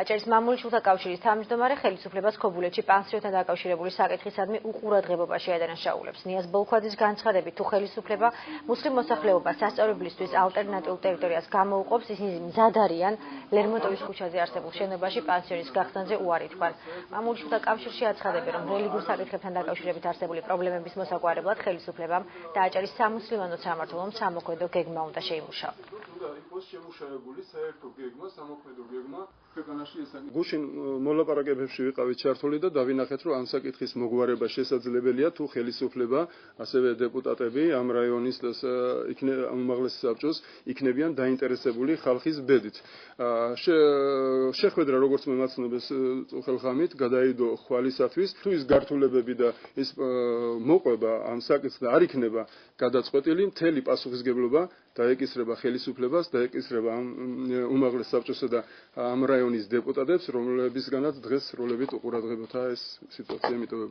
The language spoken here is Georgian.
აჭარის მამულიშვილთა კავშირის თავმჯდომარე ხელისუფლებას ქობულეთში პანსიონთან დაკავშირებული საკითხისადმი უყურადღებობა შეადანაშაულებს. ნიაზ ბოლქვაძის განცხადებით, თუ ხელისუფლება მუსლიმ მოსახლეობას სასწავლებლისთვის ალტერნატიულ ტერიტორიას გამოუყოფს, ისინი მზად არიან ლერმონტოვის ქუჩაზე არსებულ შენობაში პანსიონის გახსნაზე უარი თქვან. მამულიშვილთა კავშირში აცხადებენ, რომ რელიგიურ საკითხებთან დაკავშირებით არსებული პრობლემების მოსაგვარებლად ხელისუფლებამ და აჭარის სამუსლიმანო სამმართველომ სამოქმედო გეგმა უნდა შეიმუშავა. გუშინ მოლაპარაკებებში ვიყავით ჩართული და დავინახეთ, რომ ამ საკითხის მოგვარება შესაძლებელია თუ ხელისუფლება, ასევე დეპუტატები ამ რაიონის უმაღლეს საბჭოს იქნებიან დაინტერესებული ხალხის ბედით. შეხვედრა, როგორც მე მაცნობეს ხელხამით, გადაიდო ხვალისათვის, თუ ის გართულებები და ის მოყვება ამ საკითხზე არ იქნება გადაწყვეტილი, მთელი პასუხისგებლობა დაეკისრება ხელისუფლებას, დაეკისრება ამ უმაღლეს საბჭოსა და ამ რაიონის დეპუტატებს, რომლებისგანაც დღეს სრულებით უყურადღებოთაა ეს სიტუაცია მიტოვებული.